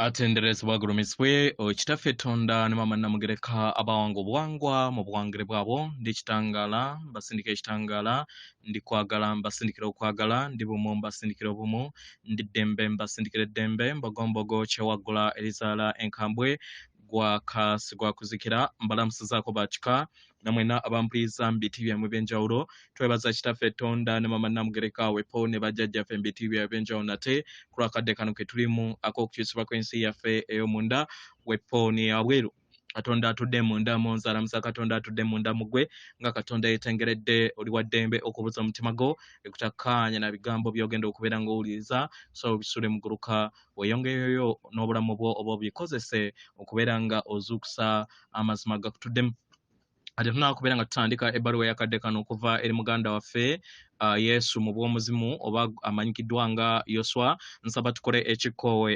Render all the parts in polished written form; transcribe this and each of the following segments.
Atendereza bwagurumiswe okitaffe Tonda ne mama namugereka abawango bwangwa mu bwangere bwabo ndi kitangala mbasindika ekitangala ndi kwagala mbasindikira okwagala ndi bumu mbasindikira obumu ndi ddembe mbasindikira eddembe mbogombogo kyewagula erizala enkambwe gwa kuzikira mbalamusizaako bakika namwena abampuliriza mu biti byammwe ebyenjawulo twebaza kitaffe Tonda ne mama namugereka wepo ne bajjajjaffe mu biti byabwe ebyenjawulo nate ku lwakadde kano ke tulimu ak'okukyusibwa kw'ensi yaffe ey'omunda wepo ne abweru Katonda atudde munda mu nzalamusa Katonda atudde munda mu gwe nga Katonda yeetengeredde oli wa ddembe okubuza omutima gwo ekutakkaanya na bigambo by'ogenda okubeera ng'owuliriza so bisule muguluka weeyongereyo n'obulamu bwo oba obikozese okubeera nga ozuukusa amazima gakutuddemu ate tunakubeera nga tutandika ebbaluwa y'akadde kano okuva eri muganda waffe Yesu mu Bw'Omuzimu oba amanyikiddwa nga Yeshua nsaba tukole ekikoowe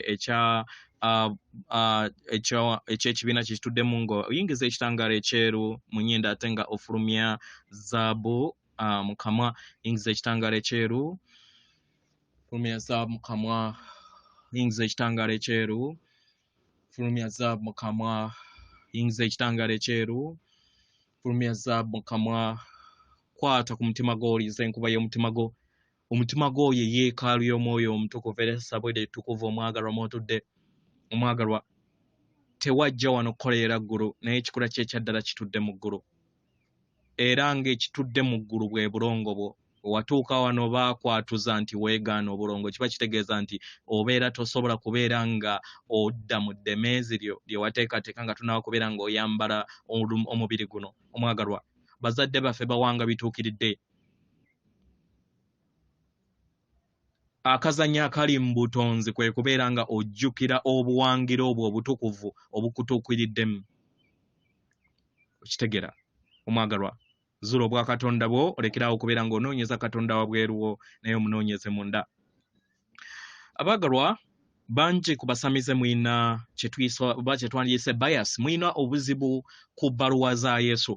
eky'ekibiina kituddemu nga oyingiza ekitangaala ekyeru mu nnyindo ate nga ofulumya zaabu mu kamwa yingiza ekitangaala ekyeru fulumya zaabu mu kamwa yingiza ekitangaala ekyeru fulumya zaabu mu kamwa yingiza ekitangaala ekyeru fulumya zaabu mu kamwa kwata ku mutima gwo oliza enkuba y'omutima gwo omutima gwo ye yeekaalu y'omwoyo omutukuvu era essabwere ettukuvu omwagalwa mw'otudde omwagalwa tewajja wano kukoleera ggulu naye ekikula kye ekyaddala kitudde mu ggulu era ng'ekitudde mu ggulu bwe bulongo bwo watuuka wano baakwatuza nti weegaana obulongo kiba kitegeeza nti obeera tosobola kubeera nga odda mu ddemeezi lyo lye wateekateeka nga tunaaba kubeera ng'oyambala omubiri guno omwagalwa bazadde baffe bawanga bituukiridde akazanya akali mu butonzi kwe kubeera nga ojjukira obuwangiro obwo obutukuvu obukutuukiriddemu okitegera omwagalwa zula obwa Katonda bwo olekerawo okubeera ng'onoonyeza Katonda wabweruwo naye omunoonyeze munda abaagalwa bangi ku basamize mwina oba kye twandiyise bias mwina obuzibu ku bbaluwa za Yesu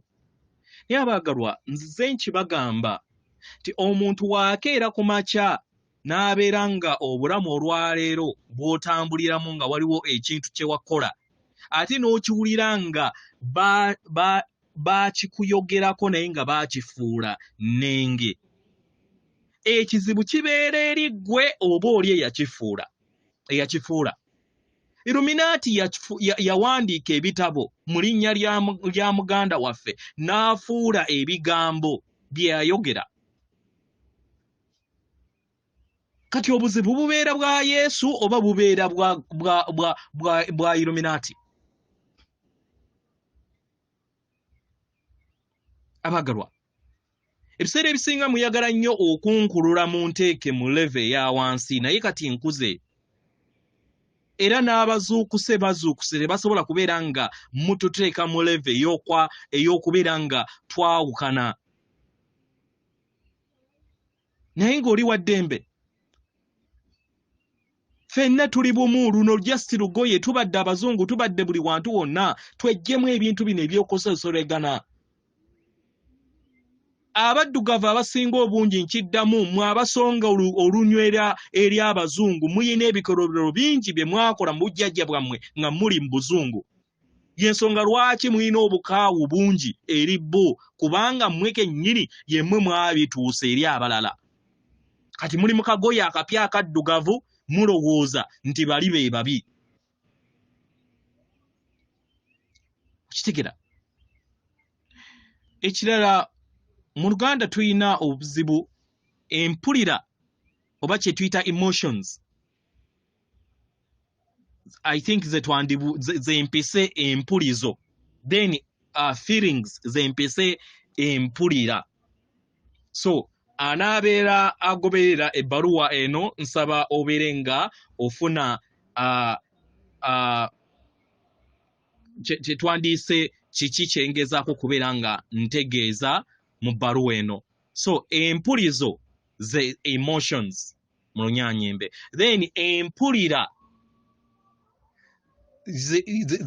naye abaagalwa nzize nkibagamba nti omuntu waakeera ku makya n'abeera nga obulamu olwaleero bw'otambuliramu nga waliwo ekintu kye wakola ate n'okiwulira nga baakikuyogerako naye nga baakifuula nenge ekizibu kibeera eri ggwe oba oli eyakifuula Illuminati yawandiika ebitabo mu linnya lya muganda waffe n'afuula ebigambo bye yayogera kati obuzibu bubeera bwa Yesu oba bubeera bwa Illuminati abagalwa ebiseera ebisinga muyagala nnyo okunkulula mu nteeke mu leve eya wansi naye kati nkuze era n'abazuukuse bazuukuse tebasobola kubeera nga mututeeka mu leve ey'okubeera nga twawukana naye ng'oli wa ddembe ffenna tuli bumu luno just lugoye tubadde abazungu tubadde buli wantu wonna tweggyemu ebintu bino ebyokusosolegana abaddugavu abasinga obungi nkiddamu mwe abasonga olunywera eri abazungu muyina ebikolobero bingi bye mwakola mu bujjajja bwammwe nga muli mu buzungu y'ensonga lwaki muyina obukaawu bungi eri bo kubanga mmwe kennyini yemmwe mwabituuse eri abalala kati muli mu kagoye akapya akaddugavu mulowooza nti bali be babi kitegera ekirala mu Luganda tuyina obuzibu empulira oba kye tuyita emotions I think ze mpise empulizo then feelings ze mpise empulira so anaabeera agoberera ebbaluwa eno nsaba obeere nga ofuna kye twandiise kiki kyengezaako kubeera nga ntegeeza mu bbaluwa eno so empulizo ze emotions mu Lunyaanyimbe then empulira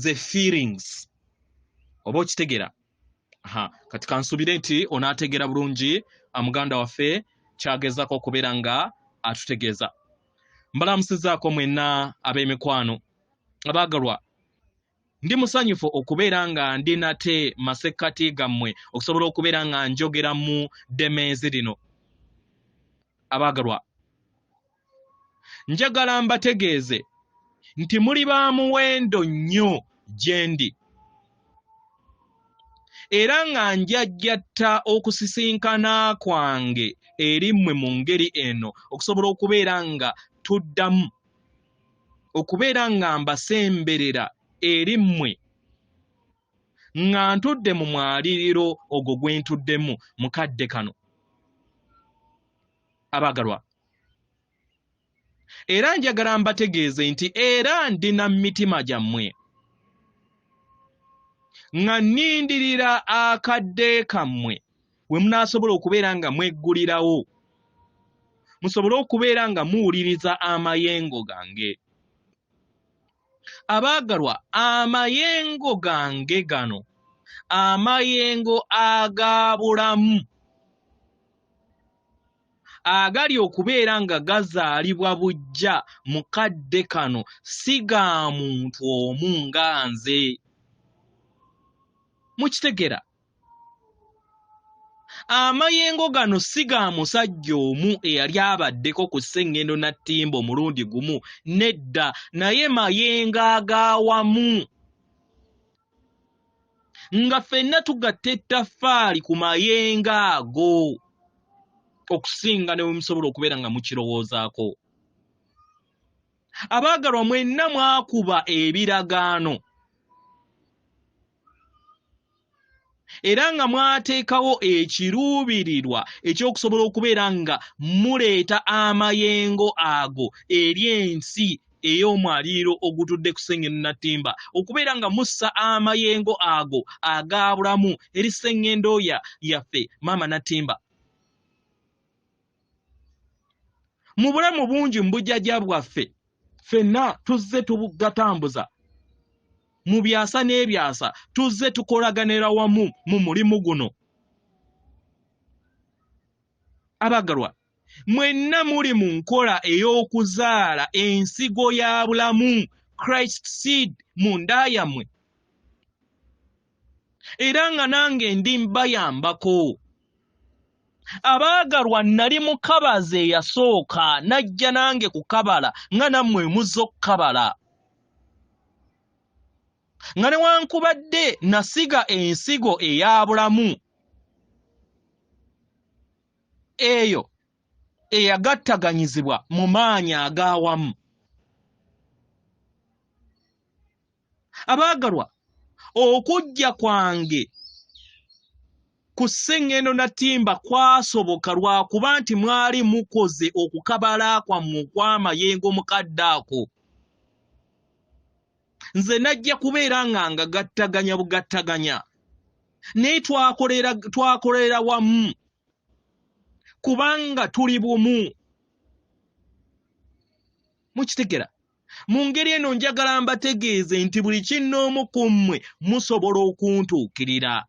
ze feelings oba okitegera kati kansubire nti onaategera bulungi muganda waffe kyagezako okubeera nga atutegeeza mbalamusizaako mwenna ab'emikwano Abagalwa ndi musanyufu okubeera nga ndi nate masekkati gammwe okusobola okubeera nga njogera mu ddemezi lino. Abagalwa njagala mbategeeze nti muli ba muwendo nnyo gye ndi era nga njajjatta okusisinkana kwange eri mmwe mu ngeri eno okusobola okubeera nga tuddamu okubeera nga mbasemberera eri mmwe nga ntudde mu mwaliriro ogwo gwe ntuddemu mu kadde kano. Abagalwa era njagala mbategeeze nti era ndina mitima gyammwe nga nnindirira akadde kammwe we munaasobola okubeera nga mweggulirawo musobole okubeera nga muwuliriza amayengo gange. Abaagalwa amayengo gange gano amayengo aga bulamu agali okubeera nga gazaalibwa bujja mu kadde kano si ga muntu omu nga nze. Mukitegera? Amayengo gano si ga musajja omu eyali abaddeko ku sseŋŋendo na ttimba omulundi gumu nedda, naye mayengo ag'awamu nga ffenna tugatta ettaffaali ku mayengo ago okusinga ne bwe musobola okubeera nga mukirowoozaako. Abaagalwa mwenna mwakuba ebiragaano era nga mwateekawo ekiruubirirwa eky'okusobola okubeera nga muleeta amayengo ago eri ensi ey'omwaliiro ogutudde ku sseŋŋendo na ttimba okubeera nga mussa amayengo ago aga bulamu eri sseŋŋendo yaffe maama Natimba. Mu bulamu bungi mu bujjajja bwaffe ffenna tuzze tugatambuza mu byasa n'ebyasa tuzze tukolaganira wamu mu mulimu guno. Abaagalwa mwenna muli mu nkola ey'okuzaala ensigo ya bulamu Christ seed mu nda yammwe era nga nange ndi mbayambako. Abaagalwa nali mukabaze eyasooka najja nange kukabala nga nammwe muzze okukabala nga newankubadde nasiga ensigo eya bulamu eyo eyagattaganyizibwa mu maanyi ag'awamu. Abaagalwa okujja kwange ku sseŋŋendo na ttimba kwasoboka lwakuba nti mwali mukoze okukabala kwammwe okw'amayengo mukadde ako. Nze najja kubeera nga ngagattaganya bugattaganya naye twakolera wamu kubanga tuli bumu. Mukitegera? Mu ngeri eno njagala mbategeeze nti buli kinnoomu ku mmwe musobola okuntuukirira.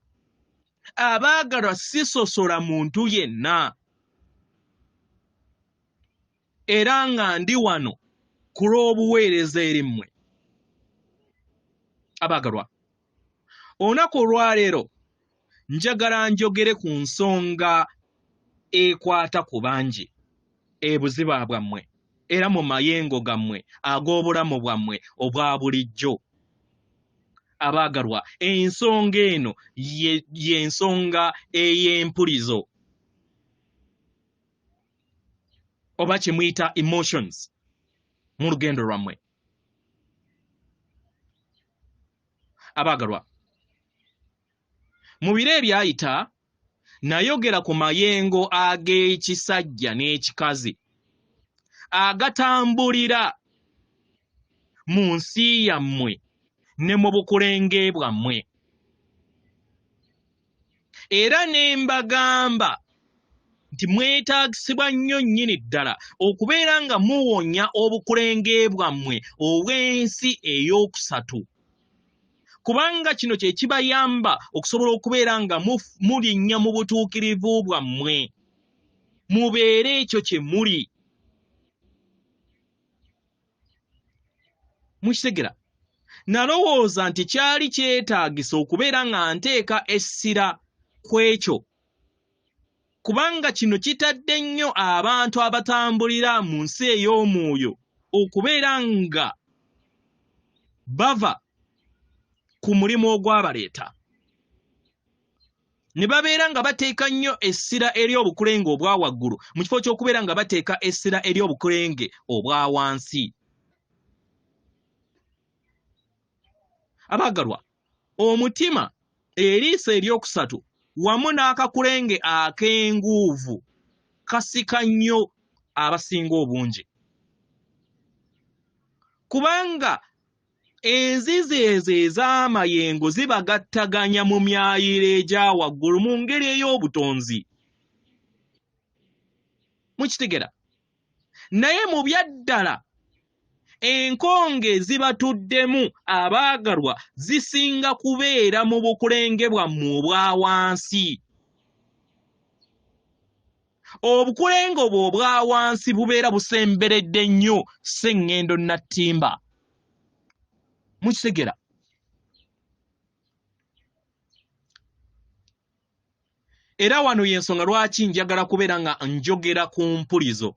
Abaagalwa sisosola muntu yenna era nga ndi wano ku lw'obuweereza eri mmwe. Abaagalwa olunaku olwaleero njagala njogere ku nsonga ekwata ku bangi ebuziba bwammwe era mu mayengo gammwe ag'obulamu bwammwe obwa bulijjo. Abaagalwa ensonga eno y'ensonga ey'empulizo oba kye muyita emotions mu lugendo lwammwe. Abaagalwa mu biro ebyayita nayogera ku mayengo ag'ekisajja n'ekikazi agatambulira mu nsi yammwe ne mu bukulenge bwammwe era ne mbagamba nti mwetaagisibwa nnyo nnyini ddala okubeera nga muwonya obukulenge bwammwe obw'ensi ey'okusatu kubanga kino kye kibayamba okusobola okubeera nga mulinnya mu butuukirivu bwammwe mubeere ekyo kye muli. Mukitegera? nalowooza nti kyali kyetaagisa okubeera nga nteeka essira ku ekyo, kubanga kino kitadde nnyo abantu abatambulira mu nsi ey'omwoyo okubeera nga bava ku mulimu ogwabaleeta ne babeera nga bateeka nnyo essira eri obukulenge obwa waggulu mu kifo ky'okubeera nga bateeka essira eri obukulenge obwa wansi. Abaagalwa, omutima eriiso eryokusatu wamu n'akakulenge ak'enguuvu kasika nnyo abasinga obungi, kubanga enzizi ezo ez'amayengo zibagattaganya mu myayiro egya waggulu mu ngeri ey'obutonzi. Mukitegera? Naye mu byaddala enkonge ezibatuddemu abaagalwa zisinga kubeera mu bukulenge bwammwe obwa wansi. Obukulenge obwo obwa wansi bubeera busemberedde nnyo sseŋŋendo nattimba. Mukitegera? Era wano y'ensonga lwaki njagala kubeera nga njogera ku mpulizo,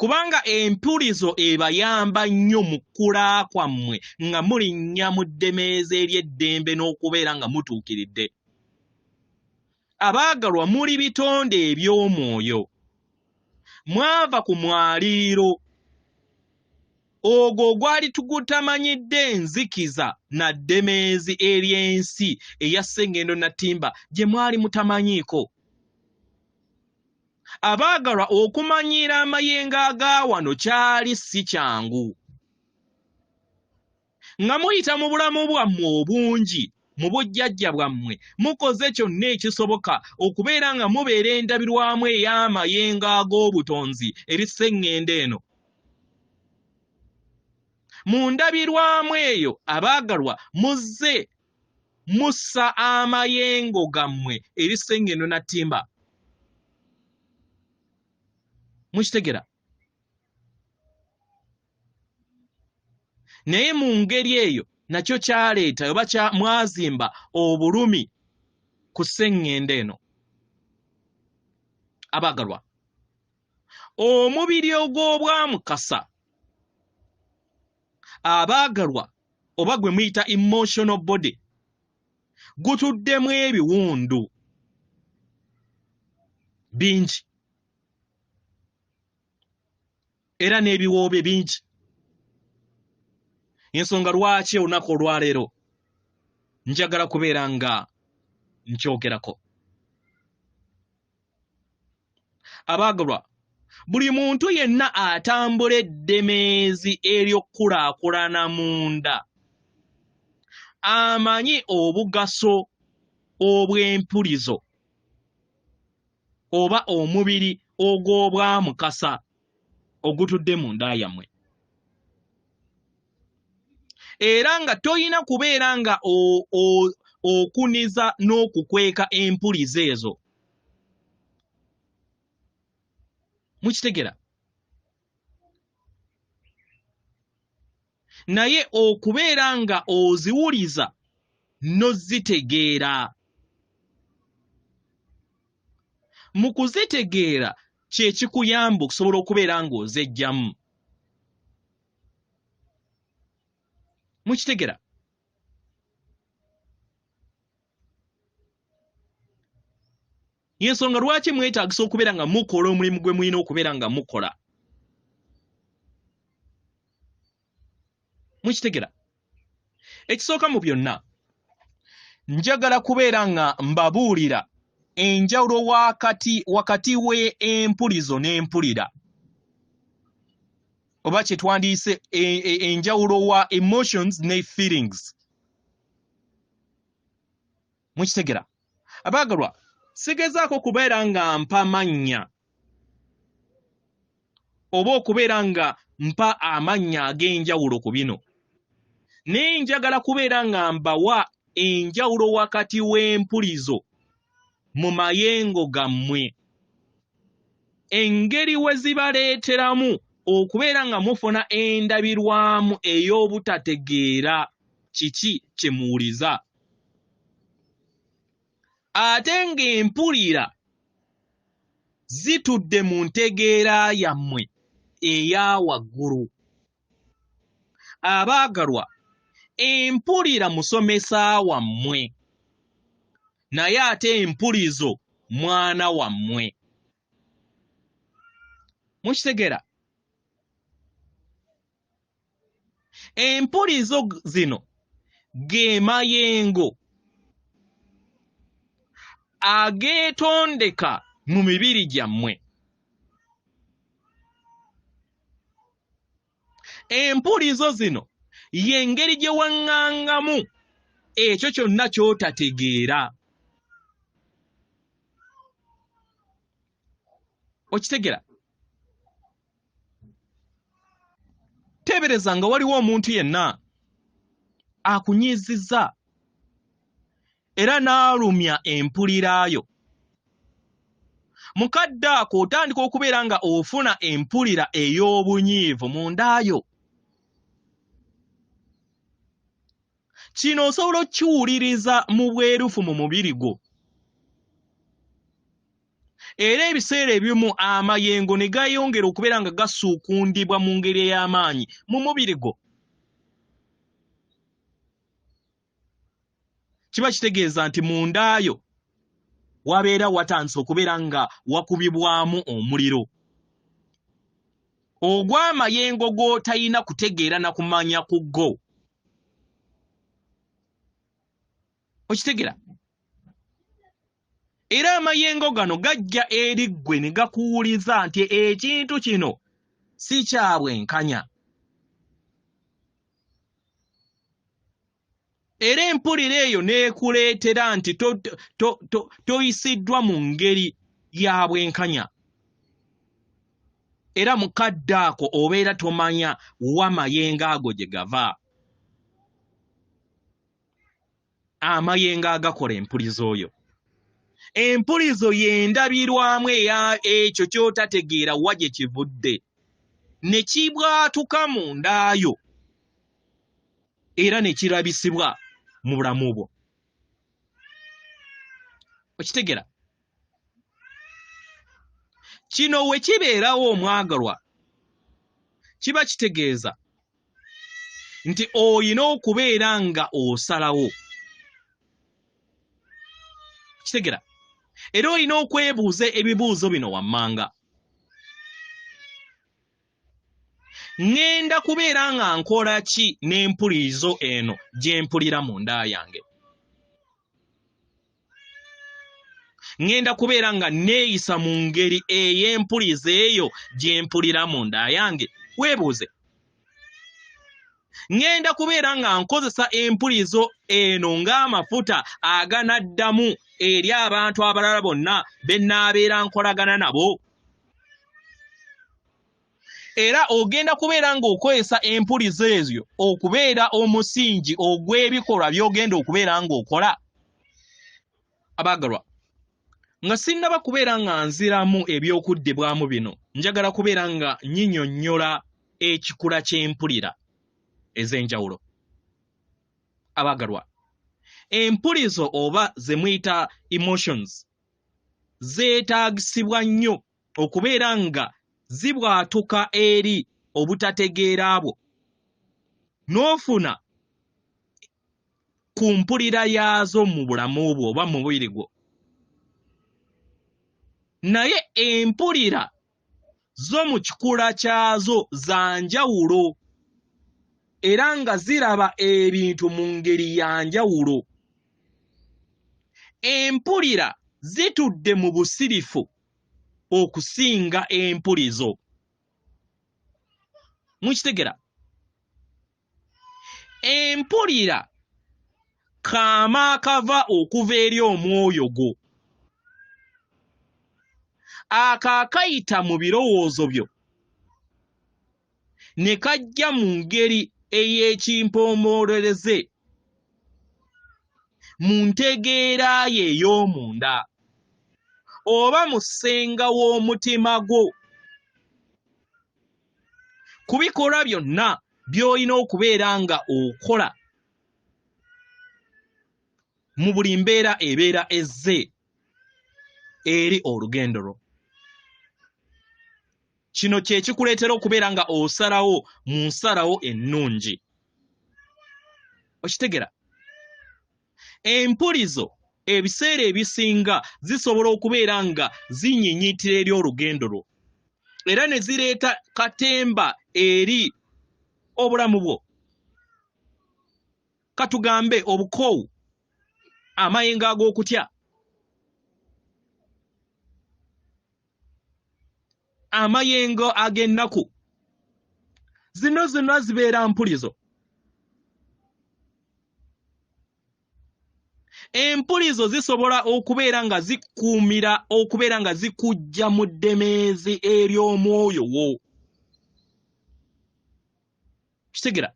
kubanga empulizo ebayamba nnyo mu kkula kwammwe nga mulinnya mu ddemeeza ery'eddembe n'okubeera nga mutuukiridde. Abaagalwa, muli bitonde eby'omwoyo, mwava ku mwaliiro ogwo gwali tugutamanyidde enzikiza na ddemeezi ery'ensi eya sseŋŋendo nattimba gye mwali mutamanyiiko. Abaagalwa, okumanyiira amayengo aga wano kyali si kyangu. Nga muyita mu bulamu bwammwe obungi mu bujjajja bwammwe mukoze kyonna ekisoboka okubeera nga mubeera endabirwamu ey'amayengo ag'obutonzi eri sseŋŋendo eno. Mu ndabirwamu eyo abaagalwa, muzze mussa amayengo gammwe eri sseŋŋendo nattimba. Mukitegera? Naye mu ngeri eyo nakyo kyaleeta oba mwazimba obulumi ku sseŋŋendo eno. Abaagalwa, omubiri ogw'obwamukasa, abaagalwa, oba gwe muyita emotional body, gutuddemu ebiwundu bingi era n'ebiwoobe bingi. Ensonga lwaki olunaku olwaleero njagala kubeera nga nkyogerako. Abaagalwa, buli muntu yenna atambula eddemeezi ery'okkulaakulana munda amanyi obugaso obw'empulizo oba omubiri ogw'obwamukasa ogutudde mu nda yammwe, era nga toyina kubeera nga okuniza n'okukweka empulizo ezo. Mukitegera? Naye okubeera nga oziwuliza n'ozitegeera. Mu kuzitegeera kye kikuyamba okusobola okubeera ng'ozeggyamu. Mukitegera? Y'ensonga lwaki mwetaagisa okubeera nga mukola omulimu gwe mulina okubeera nga mukola. Mukitegera? Ekisooka mu byonna, njagala kubeera nga mbabuulira enjawulo wakati w'empulizo n'empulira, oba kye twandiyise enjawulo wa emotions ne feelings. Mukitegera? Abaagalwa, sigezaako kubeera nga mpa mannya oba okubeera nga mpa amannya ag'enjawulo ku bino, naye njagala kubeera nga mbawa enjawulo wakati w'empulizo mu mayengo gammwe, engeri we zibaleeteramu okubeera nga mufuna endabirwamu ey'obutategeera kiki kye muwuliza. Ate ng'empulira zitudde mu ntegeera yammwe eya waggulu. Abaagalwa, empulira musomesa wammwe, naye ate empulizo mwana wammwe. Mukitegera? Empulizo zino ge mayengo ageetondeka mu mibiri gyammwe. Empulizo zino y'engeri gye waŋŋangamu ekyo kyonna ky'otategeera. Okitegera? Teebereza nga waliwo omuntu yenna akunyiizizza era n'alumya empulira yo. Mukadde ako otandika okubeera nga ofuna empulira ey'obunyiivu mu nda yo. Kino osobola okukiwuliriza mu bwerufu mu mubiri gwo. Era ebiseera ebimu amayengo ne gayongera okubeera nga gasuukundibwa mu ngeri ey'amaanyi mu mubiri gwo. Kiba kitegeeza nti mu nda yo wabeera watandise okubeera nga wakubibwamu omuliro ogw'amayengo g'otalina kutegeera na kumanya ku go. Okitegera? Era amayengo gano gajja eri ggwe ne gakuwuliza nti ekintu kino si kya bwenkanya. Era empulira eyo n'ekuleetera nti toyisiddwa mu ngeri ya bwenkanya. Era mukadde ako obeera tomanya wa mayengo ago gye gava. Amayengo agakola empulizo oyo. Empulizo y'endabirwamu ekyo ky'otategeera wa gye kivudde ne kibwatuka mu nda yo era ne kirabisibwa mu bulamu bwo. Okitegera? Kino we kibeerawo omwagalwa, kiba kitegeeza nti oyina okubeera nga osalawo. Kitegera? Era olina okwebuuza ebibuuzo bino wammanga. Ngenda kubeera nga nkola ki n'empulizo eno gye mpulira mu nda yange? Ngenda kubeera nga neeyisa mu ngeri ey'empulizo eyo gye mpulira mu nda yange? Weebuuze. Ngenda kubeera nga nkozesa empulizo eno ng'amafuta aganaddamu eri abantu abalala bonna be nnaabeera nkolagana nabo? Era ogenda kubeera ng'okozesa empulizo ezo okubeera omusingi ogw'ebikolwa by'ogenda okubeera ng'okola? Abaagalwa, nga sinnaba kubeera nga nziramu eby'okuddibwamu bino, njagala kubeera nga nnyinnyonnyola ekikula ky'empulira ez'enjawulo. Abaagalwa, empulizo oba ze muyita emotions zeetaagisibwa nnyo okubeera nga zibwatuka eri obutategeera bwo n'ofuna ku mpulira yaazo mu bulamu bwo oba mu mubiri gwo. Naye empulira zo mu kikula kyazo za njawulo era nga ziraba ebintu mu ngeri ya njawulo. Empulira zitudde mu busirifu okusinga empulizo. Mukitegera? Empulira kaama akava okuva eri omwoyo gwo, akakayita mu birowoozo byo ne kajja mu ngeri ey'ekimpombolereze mu ntegeera ye ey'omunda oba mu ssenga w'omutima gwo. kubikola byonna by'olina okubeera nga okola mu buli mbeera ebeera ezze eri olugendo lwo. Kino kye kikuleetera okubeera nga osalawo mu nsalawo ennungi. Okitegera? Empulizo ebiseera ebisinga zisobola okubeera nga zinyinyiitira eri olugendo lwo era ne zireeta katemba eri obulamu bwo. Katugambe obukoowu, amayengo ag'okutya, amayengo ag'ennaku, zino zonna zibeera mpulizo. Empulizo zisobola okubeera nga zikuumira okubeera nga zikujja mu ddemeezi ery'omwoyo wo. Kitegera?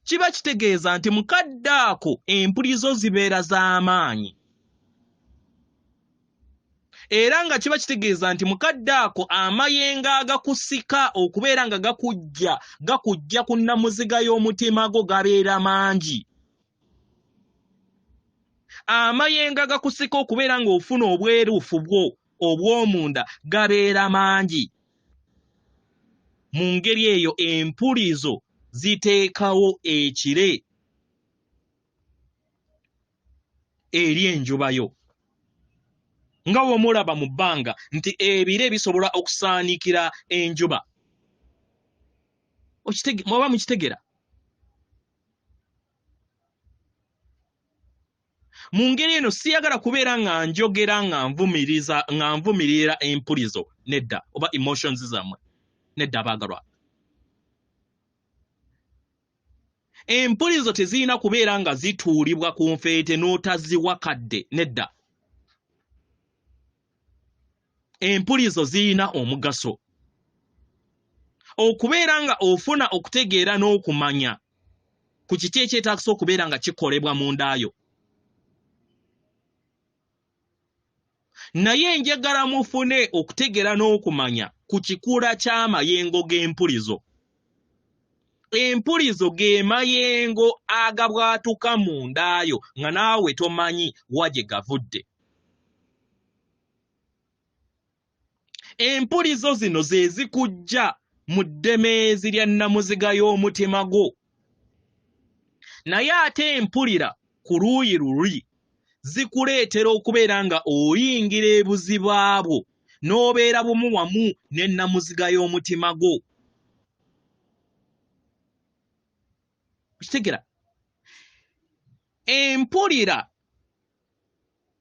Kiba kitegeeza nti mu kadde ako empulizo zibeera z'amaanyi. Era nga kiba kitegeeza nti mu kadde ako amayengo agakusika okubeera nga gakujja ku nnamuziga y'omutima gwo gabeera mangi. Amayengo agakusika okubeera ng'ofuna obweruufu bwo obw'omunda gabeera mangi. Mu ngeri eyo empulizo ziteekawo ekire eri enjuba yo. Nga bw'omulaba mu bbanga nti ebire bisobola okusaanikira enjuba. Mwaba mukitegera? Mu ngeri eno siyagala kubeera nga njogera nga nvumirira empulizo nedda oba emotions zammwe nedda abaagalwa. Empulizo tezirina kubeera nga zituulibwa ku nfeete n'otaziwakadde nedda. Empulizo zirina omugaso. Okubeera nga ofuna okutegeera n'okumanya ku kiki ekyetaagisa okubeera nga kikolebwa mu ndaayo. Naye njagala mufune okutegeera n'okumanya ku kikula ky'amayengo g'empulizo. Empulizo ge mayengo agabwatuka mu ndaayo nga naawe tomanyi wa gye gavudde. Empulizo zino ze zikujja mu ddemeezi lya nnamuziga y'omutima gwo. Naye ate empulira ku luuyi luli zikuleetera okubeera nga oyingira ebuzibu bwo n'obeera bumu wamu n'ennamuziga y'omutima gwo. Kitegera? Empulira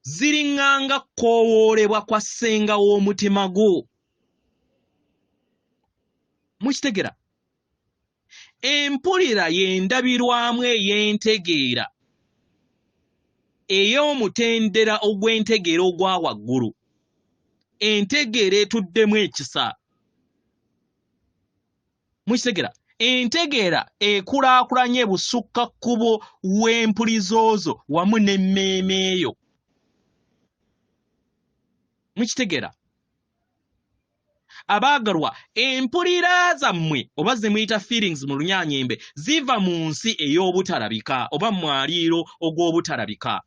ziringanga koowoolebwa kwa ssenga w'omutima gwo. Mukitegera? Empulira y'endabirwamu ey'entegeera ey'omutendera ogw'entegeera ogwa waggulu. Entegeera etuddemu ekisa. Mukitegera? Entegeera ekulaakulanye busukkakkubo w'empulizo zo wamu n'emmeeme eyo. Mukitegera? Abaagalwa, empulira zammwe oba ze muyita feelings mu Lunyaanyembe ziva mu nsi ey'obutalabika oba mwaliiro ogw'obutalabika.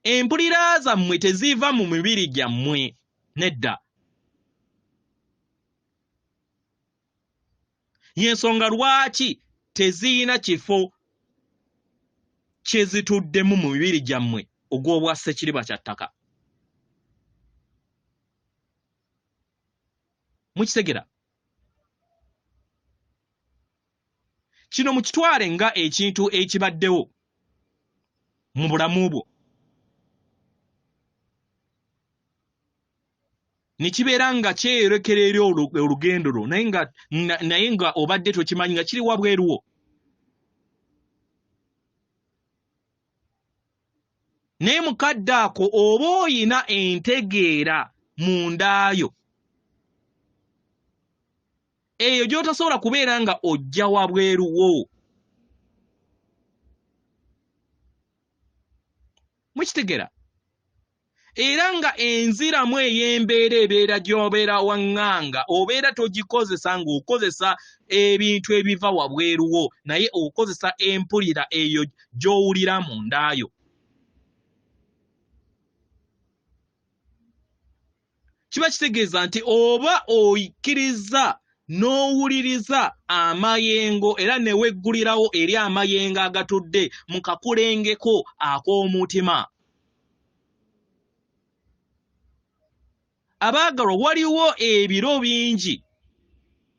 Empulira zammwe teziva mu mibiri gyammwe nedda. Y'ensonga lwaki tezirina kifo kye zituddemu mu mibiri gyammwe ogw'obwa Ssekiriba kya ttaka. Mukitegera? Kino mukitwale nga ekintu ekibaddewo mu bulamu bwo. Ne kibeera nga kyeyerekera eri olugendo lwo naye nga obadde tokimanyi nga kiri wabweru wo. Naye mu kadde ako oba oyina entegeera mu ndaayo eyo gy'otasobola kubeera nga ojja wabweru wo. Mukitegera? era nga enziramu ey'embeera ebeera gy'obeera waŋŋanga obeera togikozesa ng'okozesa ebintu ebiva wabweruwo naye okozesa empulira eyo gy'owulira mundaayo. Kiba kitegeeza nti oba oyikkiriza n'owuliriza amayengo era ne weggulirawo eri amayengo agatudde mu kakulengeko ak'omutima. Abaagalwa, waliwo ebiro bingi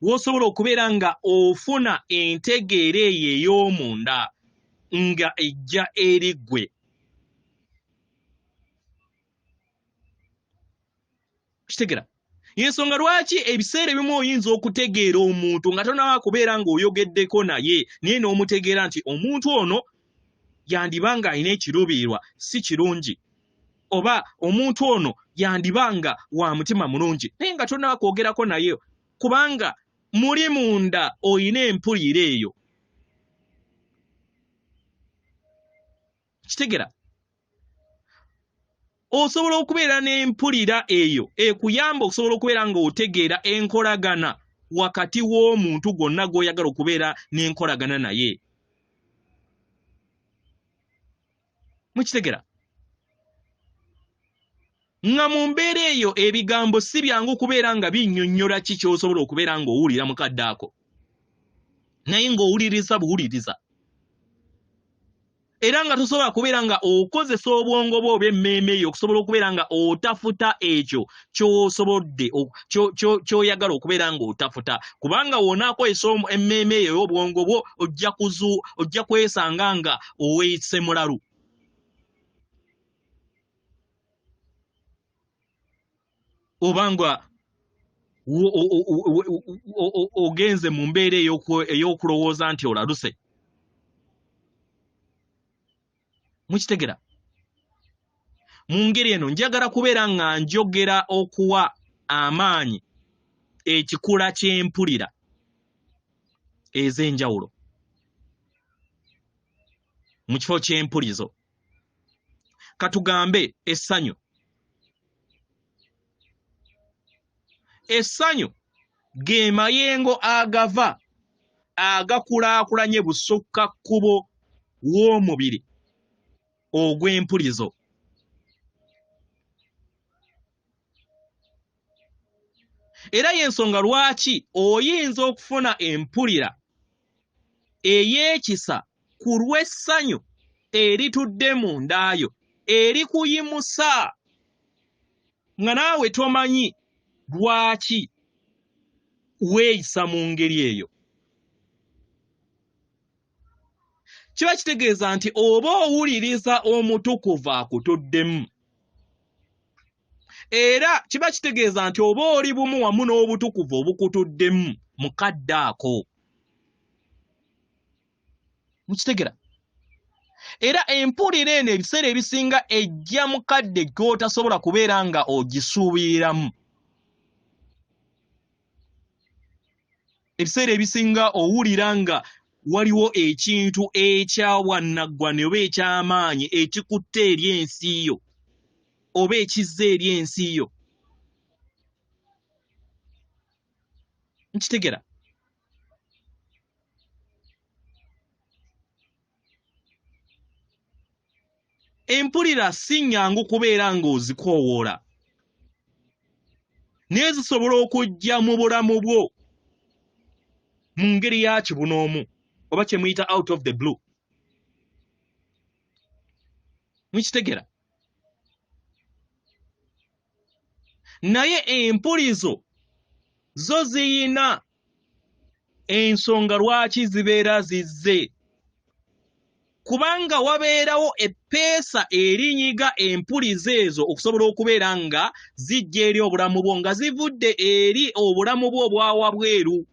w'osobola okubeera nga ofuna entegeera eyo ey'omunda nga ejja eri ggwe. Kitegera y'ensonga lwaki ebiseera ebimu oyinza okutegeera omuntu nga tonaba kubeera ng'oyogeddeko naye naye n'omutegeera nti omuntu ono yandiba nga alina ekiruubirirwa si kirungi, oba omuntu ono yandiba nga wa mutima mulungi naye nga tonaba kwogerako naye kubanga muli munda oyina empulira eyo. Kitegera osobola okubeera n'empulira eyo ekuyamba okusobola okubeera ng'otegeera enkolagana wakati w'omuntu gwonna gw'oyagala okubeera n'enkolagana naye. Mukitegera nga mu mbeera eyo ebigambo si byangu kubeera nga binnyonnyola ki ky'osobola okubeera ng'owulira mukadde ako, naye ng'owuliriza buwuliriza. Era nga tosobola kubeera nga okozesa obwongo bwo oba emmeeme eyo okusobola okubeera nga otafuta ekyo ky'osobodde ky'oyagala okubeera ng'otafuta, kubanga wonaakozesa emmeeme eyo y'obwongo bwo ojja kwesanga nga oweeyise mulalu. Obanga ogenze mu mbeera ey'okulowooza nti olaluse. Mukitegera mu ngeri eno njagala kubeera nga njogera okuwa amaanyi ekikula ky'empulira ez'enjawulo mu kifo ky'empulizo. Katugambe essanyu. Essanyu ge mayengo agava agakulaakulanye busukka kkubo w'omubiri ogw'empulizo. Era y'ensonga lwaki oyinza okufuna empulira ey'ekisa ku lw'essanyu eritudde mu ndaayo erikuyimusa nga naawe tomanyi lwaki weeyisa mu ngeri eyo. Kiba kitegeeza nti oba owuliriza omutukuvu akutuddemu, era kiba kitegeeza nti oba oli bumu wamu n'obutukuvu obukutuddemu mukadde ako. Mukitegera? Era empulira eno ebiseera ebisinga ejja mukadde gw'otasobola kubeera nga ogisuubiriramu. Ebiseera ebisinga owulira nga waliwo ekintu ekyawannaggwane oba eky'amaanyi ekikutte eri ensi yo oba ekizza eri ensi yo. Nkitegera? Empulira si nnyangu kubeera ng'ozikoowoola, naye zisobola okujja mu bulamu bwo mu ngeri ya kibunoomu oba kye muyita out of the blue. Mukitegera? Naye empulizo zo ziyina ensonga lwaki zibeera zizze, kubanga wabeerawo eppeesa erinyiga empulizo ezo okusobola okubeera nga zijja eri obulamu bwo nga zivudde eri obulamu bwo obwa wabweru.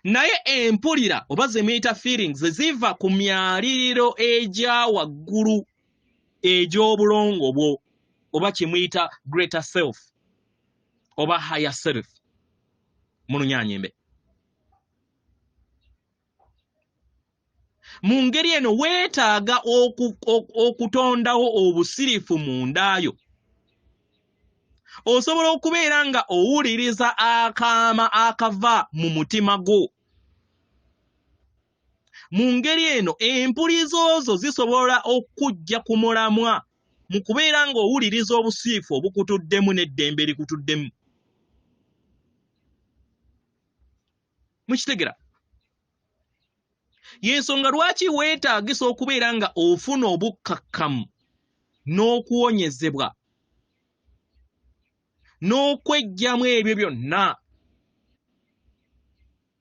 Naye empulira oba ze muyita feelings ziva ku myaliriro egya waggulu egy'obulongo bwo oba kye muyita greater self oba higher self mu Lunyaanyimbe. mu ngeri eno weetaaga okutondawo obusirifu mundaayo. Osobola okubeera nga owuliriza akaama akava mu mutima gwo. Mu ngeri eno empulizo zo zisobola okujja ku mulamwa mu kubeera nga owuliriza obusiifu obukutuddemu n'eddembe likutuddemu. Mukitegera? Y'ensonga lwaki weetaagisa okubeera nga ofuna obukkakkamu n'okuwonyezebwa n'okweggyamu ebyo byonna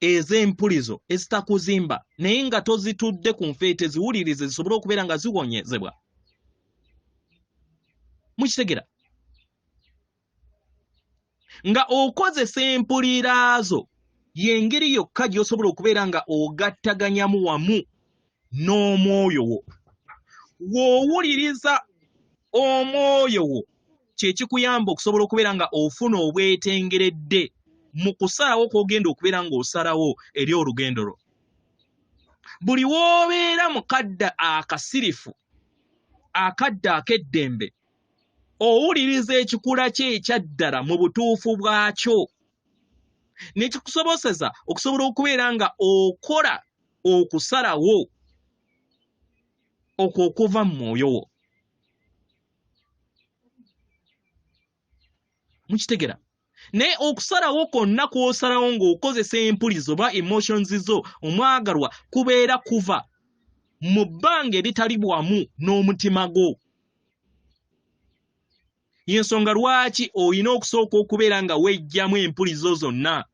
ez'empulizo ezitakuzimba naye nga tozitudde ku nfeete ziwulirize zisobole okubeera nga ziwonyezebwa. Mukitegera? Nga okozesa empulira zo y'engeri yokka gy'osobola okubeera nga ogattaganyamu wamu n'omwoyo wo. W'owuliriza omwoyo wo kye kikuyamba okusobola okubeera nga ofuna obwetengeredde mu kusalawo kw'ogenda okubeera ng'osalawo eri olugendo lwo. Buli w'obeera mu kadda akasirifu, akadda ak'eddembe, owuliriza ekikula kye ekyaddala mu butuufu bwakyo, ne kikusoboseza okusobola okubeera nga okola okusalawo okwo okuva mu mwoyo wo. Mukitegera? Naye okusalawo kwonna kw'osalawo ng'okozesa empulizo oba emotions zo omwagalwa kubeera kuva mu bbanga eritali bwamu n'omutima gwo. Y'ensonga lwaki olina okusooka okubeera nga weggyamu empulizo zonna.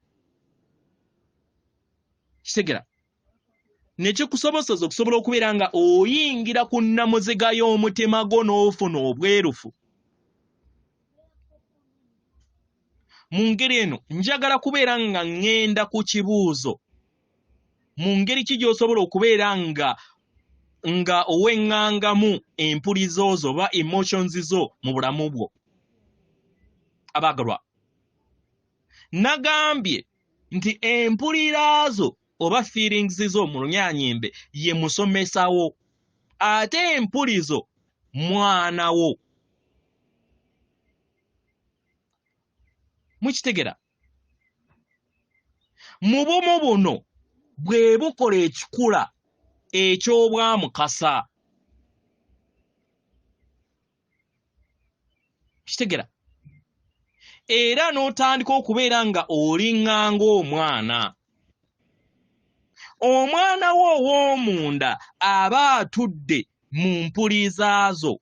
Kitegera? Ne kikusoboseza okusobola okubeera nga oyingira ku nnamuziga y'omutima gwo n'ofuna obwerufu. Mu ngeri eno njagala kubeera nga ŋŋenda ku kibuuzo. Mu ngeri ki gy'osobola okubeera nga oweŋŋangamu empulizo zo oba emotions zo mu bulamu bwo. Abaagalwa, nagambye nti empulira zo oba feelings zo mu Lunyaanyimbe ye musomesawo, ate empulizo mwana wo. Mukitegera? Mu bumu buno bwe bukola ekikula eky'obwamukasa. Kitegera? Era n'otandika okubeera nga oliŋŋanga omwana. Omwana wo ow'omunda aba atudde mu mpulizo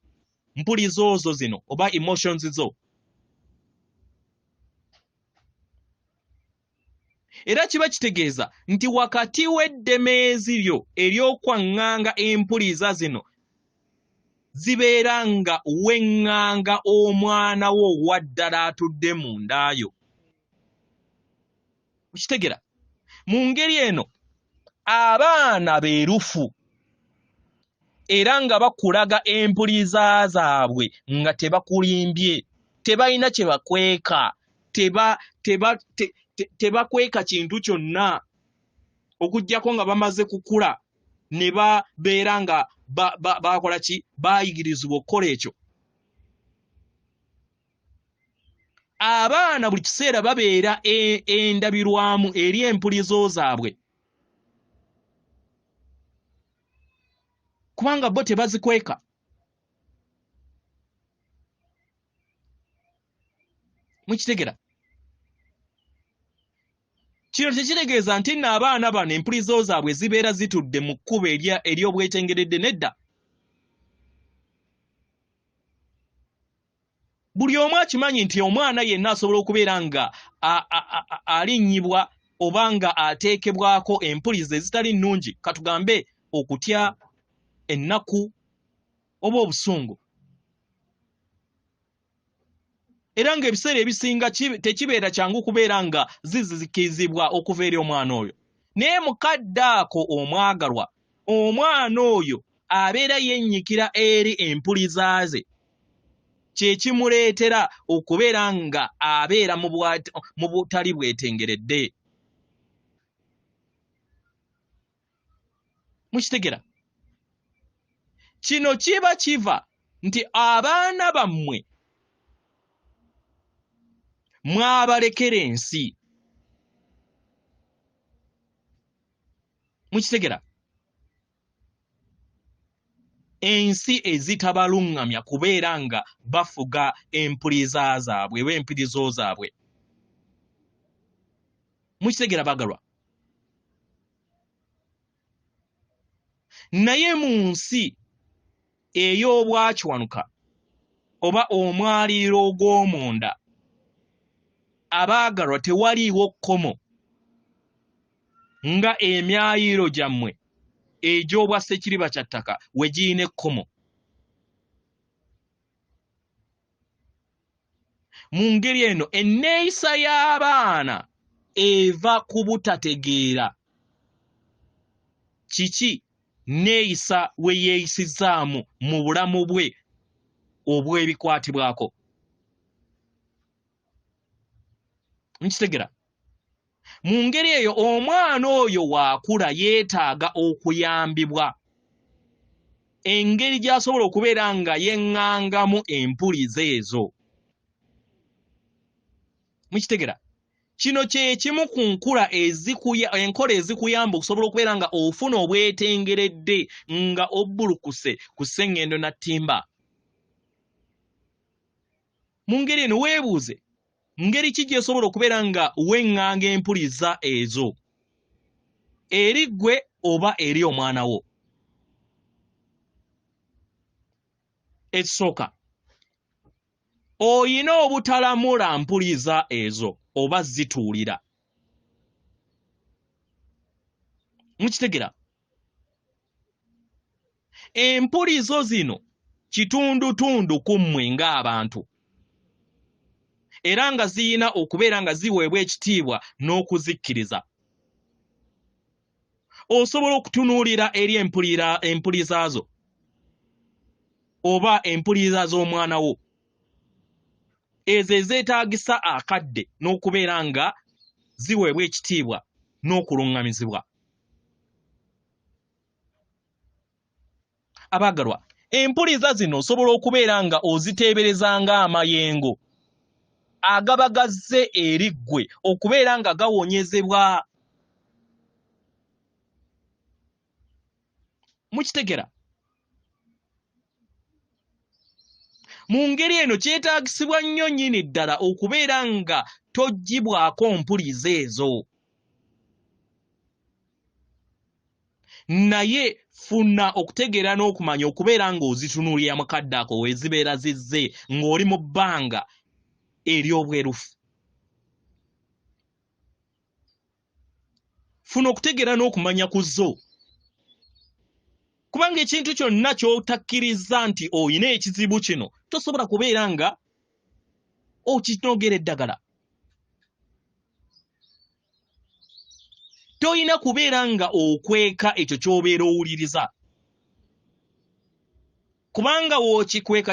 zo zino oba emotions zo. Era kiba kitegeeza nti wakati w'eddemeezi lyo ery'okwaŋŋanga empuliza zino zibeera nga weŋŋanga omwana wo waddala atudde mu ndaayo. Kitegera? Mu ngeri eno abaana beerufu era nga bakulaga empuliza zaabwe nga tebakulimbye, tebalina kye bakweka, tebakweka kintu kyonna okuggyako nga bamaze kukula ne babeera nga bakola ki, baayigirizibwa okukola ekyo. Abaana buli kiseera babeera endabirwamu eri empulizo zaabwe kubanga bo tebazikweka. Mukitegera? Kino tekitegeeza nti nno abaana bano empulizo zaabwe zibeera zitudde mu kkubo ery'obwetengeredde, nedda. Buli omu akimanyi nti omwana yenna asobola okubeera nga alinnyibwa oba nga ateekebwako empulizo ezitali nnungi, katugambe okutya, ennaku oba obusungu. Era ng'ebiseera ebisinga tekibeera kyangu kubeera nga zizikizibwa okuva eri omwana oyo. Naye mukadde ako omwagalwa, omwana oyo abeera yennyikira eri empuliza ze, kye kimuleetera okubeera nga abeera mu butali bwetengeredde. Mukitegera? kino kiba kiva nti abaana bammwe mwabalekera ensi. Mukitegera? Ensi ezitabalungamya kubeera nga bafuga empuliza zaabwe oba empirizo zaabwe. Mukitegera bagalwa? Naye mu nsi ey'obwakiwanuka oba omwaliiro ogw'omunda, abaagalwa, tewaliiwo kkomo nga emyayiro gyammwe egy'obwa Ssekiriba kya ttaka we giyina ekkomo. Mu ngeri eno enneeyisa y'abaana eva ku butategeera kiki neeyisa we yeeyisizaamu mu bulamu bwe obw'ebikwatibwako. Nkitegera? Mu ngeri eyo omwana oyo waakula yeetaaga okuyambibwa engeri gy'asobola okubeera nga yeŋŋangamu empuliza ezo. Mukitegera? Kino kye kimu ku enkola ezikuyamba okusobola okubeera nga ofuna obwetengeredde nga obbulukuse ku sseŋŋendo na ttimba. Mu ngeri eno weebuuze, ngeri ki gy'esobola okubeera nga weŋŋanga empuliza ezo eri ggwe oba eri omwana wo? Ekisooka, oyina obutalamula mpuliza ezo oba zituulira. Mukitegera? Empulizo zino kitundutundu ku mmwe ng'abantu, era nga ziyina okubeera nga ziweebwa ekitiibwa n'okuzikkiriza. Osobola okutunuulira eri empuliza zo oba empuliza z'omwana wo, ezo ezeetaagisa akadde n'okubeera nga ziweebwa ekitiibwa n'okuluŋŋamizibwa. Abaagalwa, empuliza zino osobola okubeera nga oziteebereza ng'amayengo agaba gazze eri ggwe okubeera nga gawonyezebwa. Mukitegera? Mu ngeri eno kyetaagisibwa nnyo nnyini ddala okubeera nga toggibwako mpuliza ezo. Naye funa okutegeera n'okumanya okubeera ng'ozitunuulira mu kadde ako we zibeera zizze ng'oli mu bbanga ery'obwerufu. Funa okutegeera n'okumanya ku zo, kubanga ekintu kyonna ky'otakkiriza nti oyina ekizibu kino tosobola kubeera nga okinogera eddagala. Toyina kubeera nga okweka ekyo ky'obeera owuliriza, kubanga w'okikweka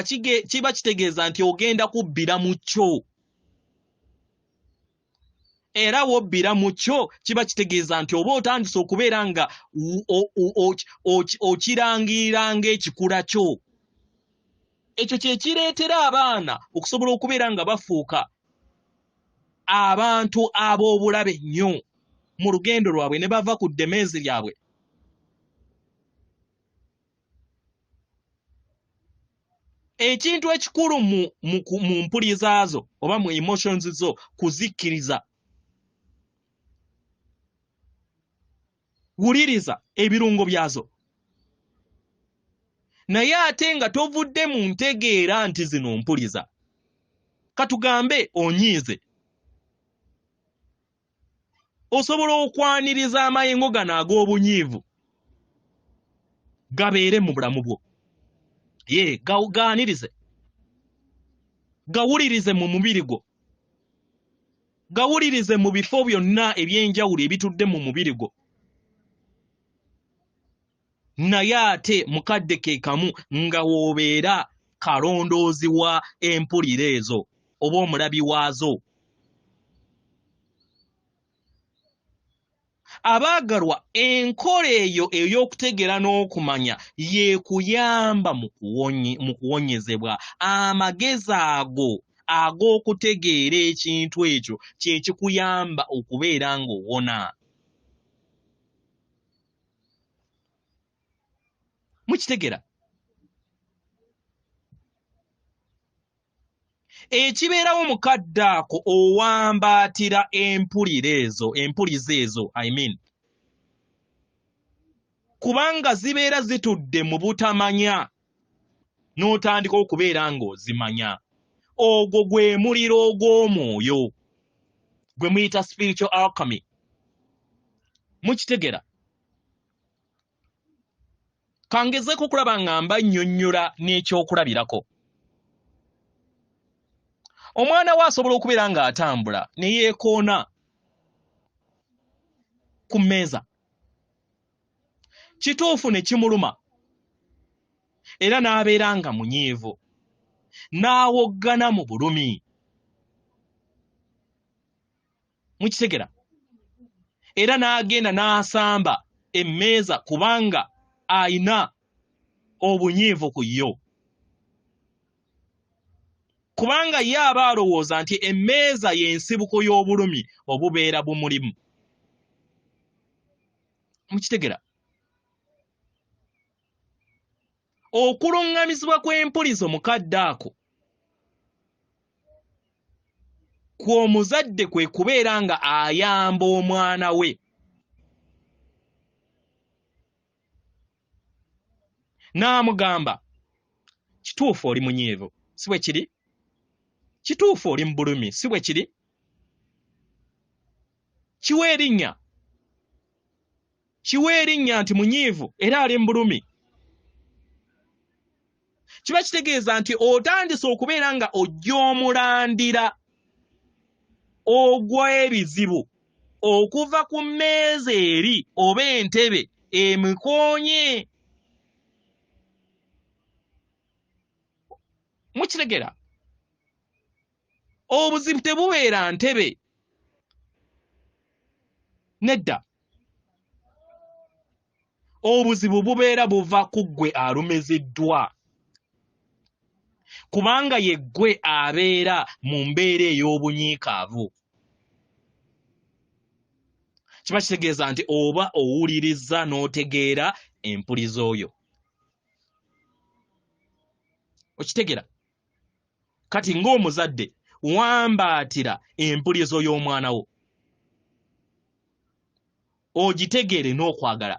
kiba kitegeeza nti ogenda kubbira mu kyo, era w'obbira mu kyo kiba kitegeeza nti oba otandise okubeera nga okirangirira ng'ekikula kyo. Ekyo kye kireetera abaana okusobola okubeera nga bafuuka abantu ab'obulabe ennyo mu lugendo lwabwe ne bava ku ddemeezi lyabwe. Ekintu ekikulu mu mpuliza zo oba mu emotions zo kuzikkiriza. Wuliriza ebirungo byazo, naye ate nga tovudde mu ntegeera nti zino mpuliza. Katugambe onyiize, osobola okwaniriza amayengo gano ag'obunyiivu gabeere mu bulamu bwo. Gaanirize, gawulirize mu mubiri gwo, gawulirize mu bifo byonna eby'enjawulo ebitudde mu mubiri gwo. Naye ate mukadde ke kamu nga w'obeera kalondoozi wa empulira ezo oba omulabi waazo. Abaagalwa enkola eyo ey'okutegeera n'okumanya yeekuyamba mu kuwonyezebwa. Amagezi ago ag'okutegeera ekintu ekyo kye kikuyamba okubeera ng'owona. Mukitegera? Ekibeerawo mukadde ako owambaatira empulizo ezo kubanga zibeera zitudde mu butamanya n'otandika okubeera ng'ozimanya. Ogwo gwe muliro ogw'omwoyo gwe muyita spiritual alchemy. Mukitegera? Kangezeeko okulaba nga mbannyonnyola n'ekyokulabirako. Omwana we asobola okubeera ng'atambula ne yeekoona ku mmeeza. Kituufu ne kimuluma era n'abeera nga munyiivu, n'awoggana mu bulumi. Mukitegera? Era n'agenda n'asamba emmeeza kubanga ayina obunyiivu ku yo. Kubanga ye aba alowooza nti emmeeza y'ensibuko y'obulumi obubeera bumulimu. Mukitegera? Okuluŋŋamizibwa kw'empulizo mukadde ako kw'omuzadde kwe kubeera nga ayamba omwana we. N'amugamba, kituufu oli munyiivu, si bwe kiri? Kituufu oli mu bulumi, si bwe kiri? Kiwe erinnya nti munyiivu era ali mu bulumi. Kiba kitegeeza nti otandise okubeera nga ojja omulandira ogw'ebizibu okuva ku mmeeza eri oba entebe emukoonye. Mukitegera? Obuzibu tebubeera ntebe. Nedda. Obuzibu bubeera buva ku ggwe alumiziddwa. Kubanga ye ggwe abeera mu mbeera ey'obunyiikaavu. Kiba kitegeeza nti oba owuliriza n'otegeera empulizo oyo. Okitegera? Kati ng'omuzadde wambaatira empulizo y'omwana wo, ogitegeere n'okwagala.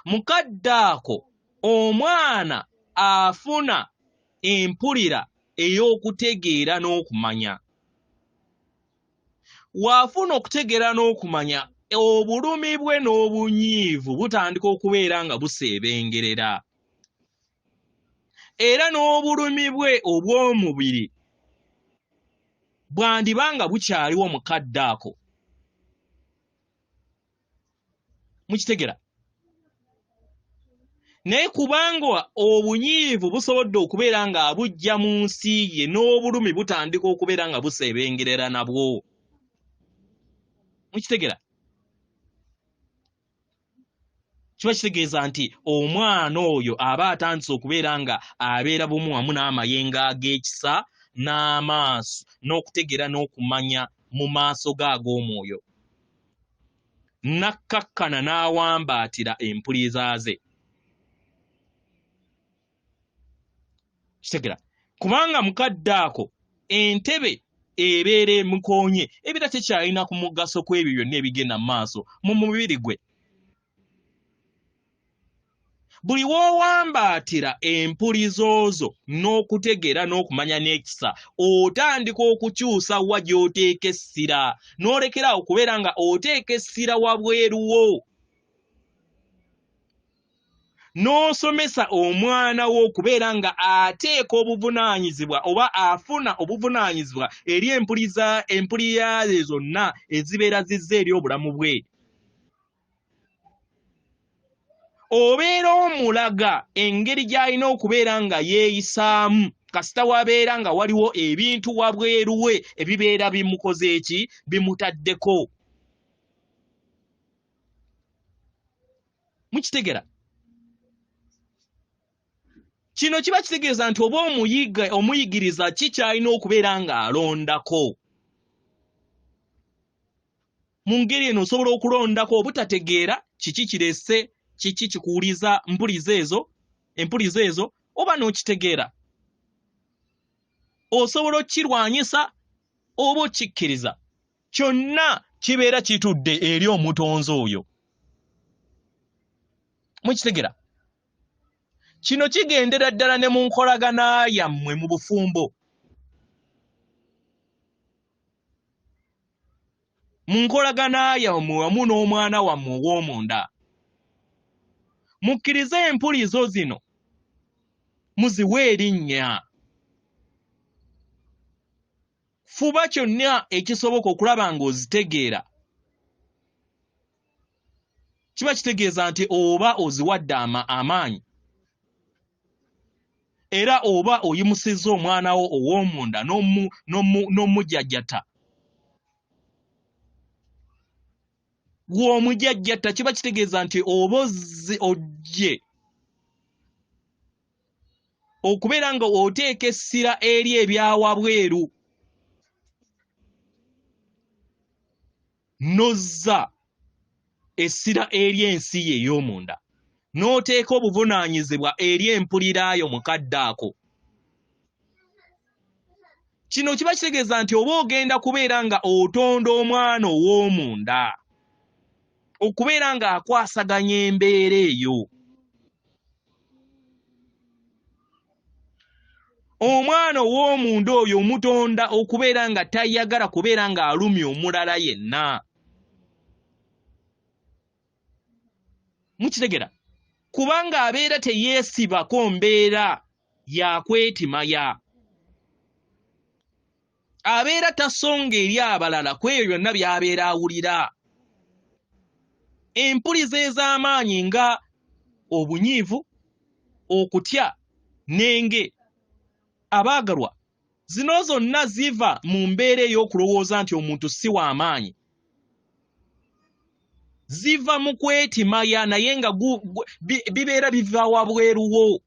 Mukadde ako omwana afuna empulira ey'okutegeera n'okumanya. Waafuna okutegeera n'okumanya, obulumi bwe n'obunyiivu butandika okubeera nga buseebengerera. Era n'obulumi bwe obw'omubiri bwandiba nga bukyaliwo mukadde ako. Mukitegera? Naye kubanga obunyiivu busobodde okubeera nga abujja mu nsi ye, n'obulumi butandika okubeera nga buseebengerera nabwo. Mukitegera? Kiba kitegeeza nti omwana oyo aba atandise okubeera nga abeera bumu wamu n'amayengo ag'ekisa n'amaaso n'okutegeera n'okumanya mu maaso ge ag'omwoyo. Nakkakkana n'awambaatira empuliza ze. Kitegera? Kubanga mukadde ako entebe ebeera emukoonye, ebira tekyalina ku mugaso kw'ebyo byonna ebigenda mu maaso mu mubiri gwe. Buli w'owambaatira empulizo zo n'okutegeera n'okumanya n'ekisa, otandika okukyusa wa gy'oteeka essira, n'olekeraawo okubeera nga oteeka essira wabweruwo. N'osomesa omwana wo okubeera nga ateeka obuvunaanyizibwa oba afuna obuvunaanyizibwa eri empulira ze zonna ezibeera zizze eri obulamu bwe. Obeera omulaga engeri gy'alina okubeera nga yeeyisaamu kasita wabeera nga waliwo ebintu wabweruwe ebibeera bimukoze eki, bimutaddeko. Mukitegera kino kiba kitegeeza nti oba omuyigiriza kikyalina okubeera nga alondako. Mu ngeri eno osobola okulondako obutategeera kiki kirese kiki kikuwuliza empulizo ezo oba n'okitegeera. Osobola okukirwanyisa oba okikkiriza. Kyonna kibeera kitudde eri omutonzi oyo. Mukitegera kino kigendera ddala ne mu nkolagana yammwe mu bufumbo. Mu nkolagana yammwe wamu n'omwana wammwe ow'omunda. Mukkirize empulizo zino muziwe erinnya. Fuba kyonna ekisoboka okulaba ng'ozitegeera. Kiba kitegeeza nti oba oziwadde amaanyi era oba oyimusizza omwana wo ow'omunda n'omujjajjata. Gw'omujjajjata kiba kitegeeza nti oba ojje okubeera nga oteeka essira eri ebyawabweru nozza essira eri ensi ye ey'omunda n'oteeka obuvunaanyizibwa eri empulira yo mukadde ako. Kino kiba kitegeeza nti oba ogenda kubeera nga otonda omwana ow'omunda okubeera nga akwasaganya embeera eyo. Omwana ow'omunda oyo omutonda okubeera nga tayagala kubeera nga alumya omulala yenna. Mukitegera kubanga abeera teyeesibako mbeera yakwetimaya. Abeera tasonga eri abalala ku ebyo byonna by'abeera awulira. Empulizo ez'amaanyi nga obunyiivu, okutya n'enge, abaagalwa, zino zonna ziva mu mbeera ey'okulowooza nti omuntu si w'amaanyi. Ziva mu kwetimaya naye nga bibeera biva wabweruwo.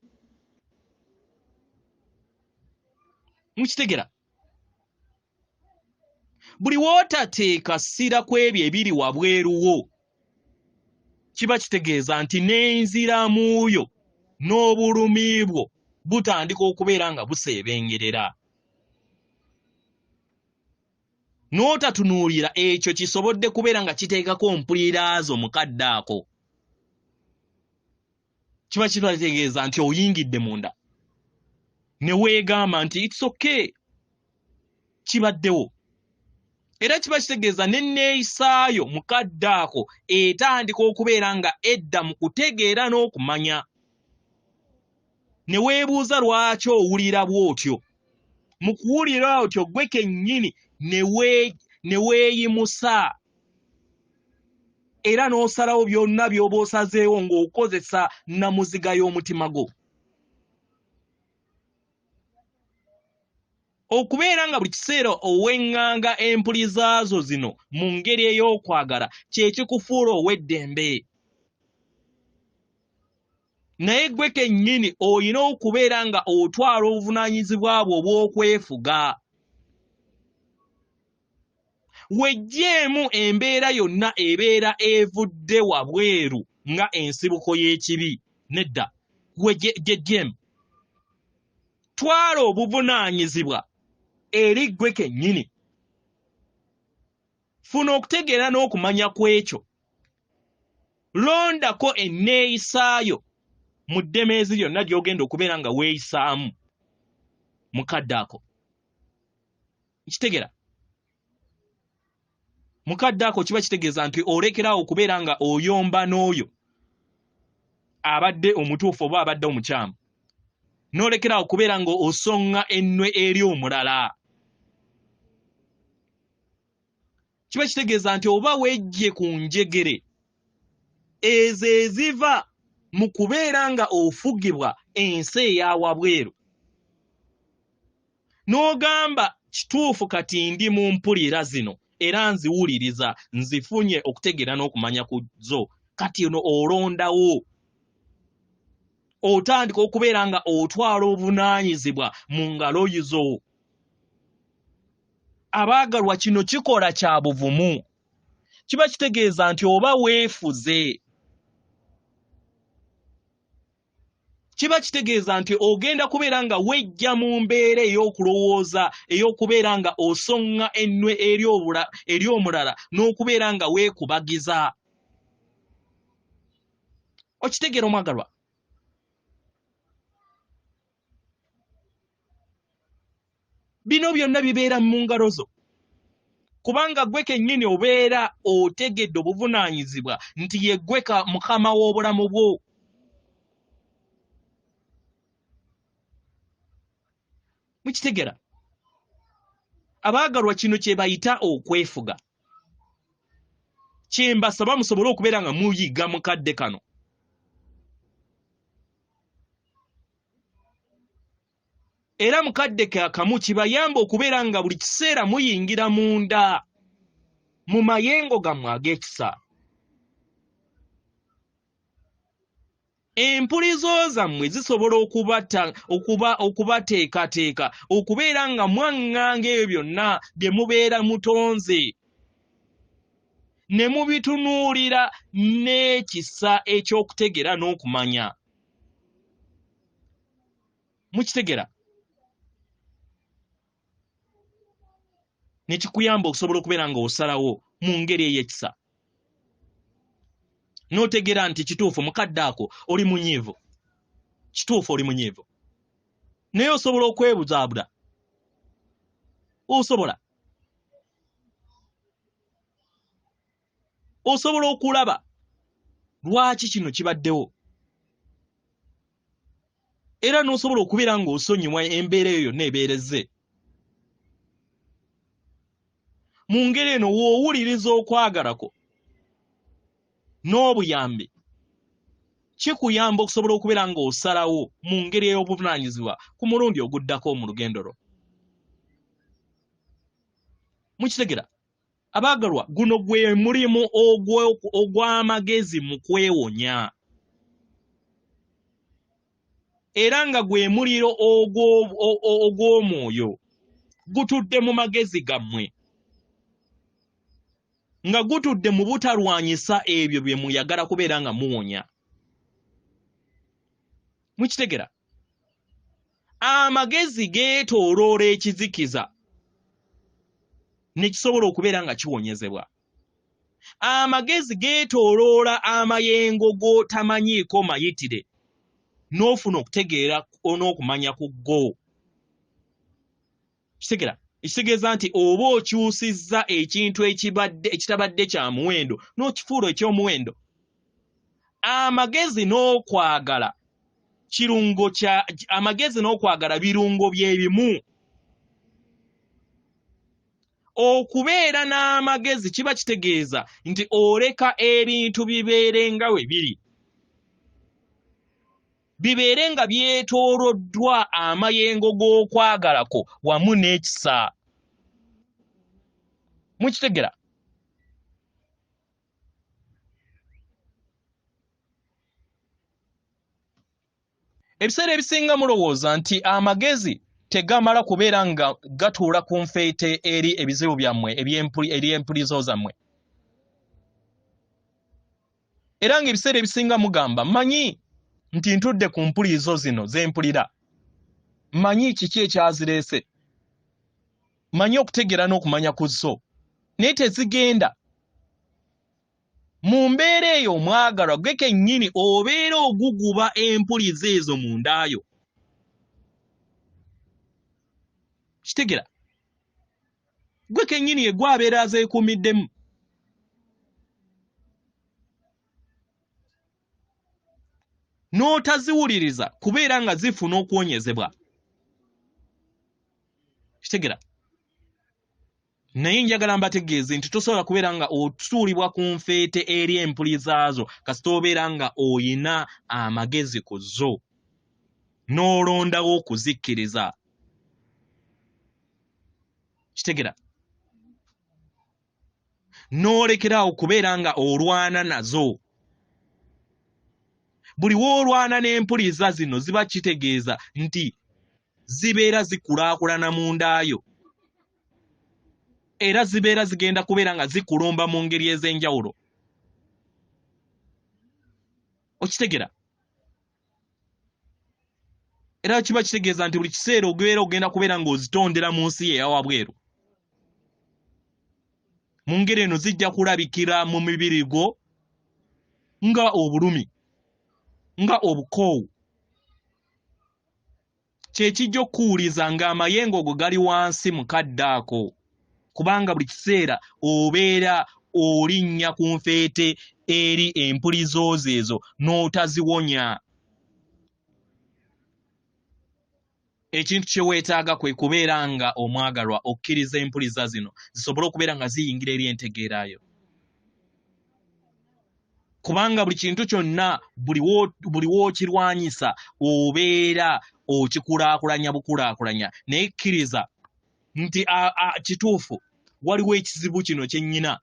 Mukitegera buli wootateeka ssira ku ebyo ebiri wabweruwo kiba kitegeeza nti n'enziramu yo n'obulumi bwo butandika okubeera nga buseebengerera. N'otatunuulira ekyo kisobodde kubeera nga kiteekako mpulira zo mukadde ako. Kiba kitegeeza nti oyingidde munda ne weegamba nti it's okay, kibaddewo. Era kiba kitegeeza n'enneeyisaayo mukadde ako etandika okubeera nga edda mu kutegeera n'okumanya. Ne weebuuza lwaki owulira bw'otyo. Mu kuwulira otyo gwe kennyini ne weeyimusa era n'osalawo byonna by'oba osazeewo ng'okozesa namuziga y'omutima gwo. Okubeera nga buli kiseera oweŋŋanga empuliza zo zino mu ngeri ey'okwagala kye kikufuula ow'eddembe. Naye gwe kennyini olina okubeera nga otwala obuvunaanyizibwa bwo obw'okwefuga. Wejjeemu embeera yonna ebeera evudde wabweru nga ensibuko y'ekibi. Nedda, wejjeemu. Twala obuvunaanyizibwa eri gwe kennyini. Funa okutegeera n'okumanya kw'ekyo. Londako enneeyisaayo mu ddemeezi lyonna gy'ogenda okubeera nga weeyisaamu mukadde ako. Kitegera mukadde ako kiba kitegeeza nti olekeraawo okubeera nga oyomba n'oyo abadde omutuufu oba abadde omukyamu. N'olekeraawo okubeera nga osonga ennwe eri omulala. Kiba kitegeeza nti oba wejje ku njegere ezo eziva mu kubeera nga ofugibwa ensi eya wabweru. N'ogamba kituufu kati ndi mu mpulira zino era nziwuliriza nzifunye okutegeera n'okumanya ku zo kati ono olondawo otandika okubeera nga otwala obunaanyizibwa mu ngalo zo. Abaagalwa, kino kikola kya buvumu. Kiba kitegeeza nti oba weefuze. Kiba kitegeeza nti ogenda kubeera nga wejja mu mbeera ey'okulowooza, ey'okubeera nga osonga ennwe eri omulala n'okubeera nga weekubagiza. Okitegeera omwagalwa? Bino byonna bibeera mu ngalo zo. Kubanga gwe kennyini obeera otegedde obuvunaanyizibwa nti ye gwe mukama w'obulamu bwo. Mukitegeera? Abaagalwa, kino kye bayita okwefuga. Kye mbasaba musobole okubeera nga muyiga mu kadde kano. Era mu kadde kaakamu kibayamba okubeera nga buli kiseera muyingira munda mu mayengo gammwe ag'ekisa. Empulizo zammwe zisobola okubateekateeka okubeera nga mwaŋŋanga ebyo byonna bye mubeera mutonze ne mubitunuulira n'ekisa eky'okutegera n'okumanya. Mukitegeera? Ne kikuyamba okusobola okubeera nga osalawo mu ngeri ey'ekisa. N'otegeera nti kituufu mukadde ako oli munyiivu. Kituufu oli munyiivu. Naye osobola okwebuzaabula. Osobola okulaba lwaki kino kibaddewo. Era n'osobola okubeera ng'osonyiwa embeera eyo yonna ebeerezze. Mu ngeri eno w'owuliriza okwagalako n'obuyambi, kikuyamba okusobola okubeera ng'osalawo mu ngeri ey'obuvunaanyizibwa ku mulundi oguddako mu lugendo lwo. Mukitegeera? Abaagalwa, guno gwe mulimu ogw'amagezi mu kwewonya. Era nga gwe muliro ogw'omwoyo gutudde mu magezi gammwe, nga gutudde mu butalwanyisa ebyo bye muyagala kubeera nga muwonya. Mukitegeera? Amagezi geetooloola ekizikiza ne kisobola okubeera nga kiwonyezebwa. Amagezi geetooloola amayengo g'otamanyiiko mayitire n'ofuna okutegeera n'okumanya ku go. Kitegeera? Ekitegeeza nti oba okyusizza ekintu ekitabadde kya muwendo n'okifuula eky'omuwendo. Amagezi n'okwagala birungo bye bimu. Okubeera n'amagezi kiba kitegeeza nti oleka ebintu bibeere nga we biri. Bibeere nga byetooloddwa amayengo g'okwagalako wamu n'ekisa. Mukitegeera? Ebiseera ebisinga mulowooza nti amagezi tegamala kubeera nga gatuula ku nfeete eri ebizibu byammwe eby'empulizo zammwe. Era ng'ebiseera ebisinga mugamba manyi nti ntudde ku mpulizo zino z'empulira. Manyi kiki ekyazireese. Manyi okutegeera n'okumanya ku zo. Naye tezigenda. Mu mbeera eyo omwagalwa gwe kennyini obeera oguguba empulizo ezo mu ndaayo. Kitegeera? Gwe kennyini ye gwabeera azeekuumiddemu. N'otaziwuliriza kubeera nga zifuna okuwonyezebwa. Kitegeera? Naye njagala mbategeeze nti tosobola kubeera nga otuulibwa ku nfeete eri empulizaazo kasita obeera nga oyina amagezi ku zo n'olondawo okuzikkiriza. Kitegeera? N'olekeraawo kubeera nga olwana nazo buli woolwana n'empuliza zino ziba kitegeeza nti zibeera zikulaakulana mu ndaayo era zibeera zigenda kubeera nga zikulumba mu ngeri ez'enjawulo. Okitegera? Era kiba kitegeeza nti buli kiseera ogenda kubeera ng'ozitondera mu nsi ye eyawabweru. Mu ngeri eno zijja kulabikira mu mibiri gwo nga obulumi, nga obukoowu. Kyekijja okuwuliza ng'amayengo go gali wansi mu kadde ako, kubanga buli kiseera obeera olinnya ku nfeete eri empulizo ezo n'otaziwonya. Ekintu kye weetaaga kwe kubeera nga omwagalwa okkiriza empuliza zino zisobole okubeera nga ziyingira eri entegeerayo. Kubanga buli kintu kyonna buli wookirwanyisa obeera okikulaakulanya bukulaakulanya. Naye kkiriza nti kituufu waliwo ekizibu kino kye nnyina,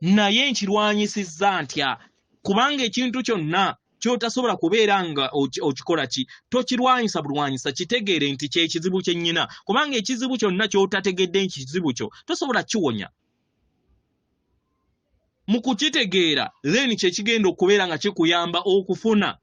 naye nkirwanyisizza ntya, kubanga ekintu kyonna ky'otasobola kubeera nga okikola tokirwanyisa bulwanyisa, kitegeere nti kye kizibu kye nnyina, kubanga ekizibu kyonna ky'otategedde nkizibu kyo tosobola kiwonya. Mu kukitegeera then kye kigenda okubeera nga kikuyamba okufuna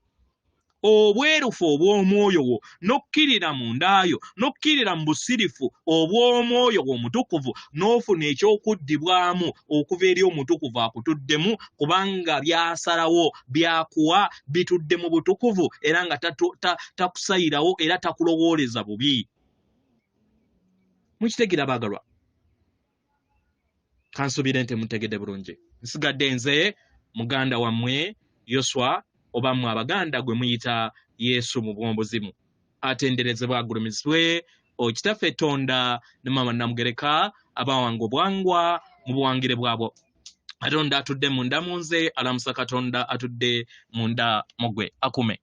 obwerufu obw'omwoyo wo, n'okkirira mu ndaayo, n'okkirira mu busirifu obw'omwoyo omutukuvu, n'ofuna ekyokuddibwamu okuva eri omutukuvu akutuddemu, kubanga byasalawo byakuwa bitudde mu butukuvu era nga takusayirawo era takulowooleza bubi. Mukitegeera baagalwa? Kansuubire nti mutegedde bulungi. Nsigadde nze muganda wammwe Jeshua, oba mmwe Abaganda gwe muyita Yesu mu Bw'Omuzimu. Atenderezebwa agulumizibwe Kitaffe Tonda ne Mama Namugereka abawanga obwangwa mu buwangire bwabwo. Katonda atudde munda mu nze, alamusa Katonda atudde munda mu gwe. Akume.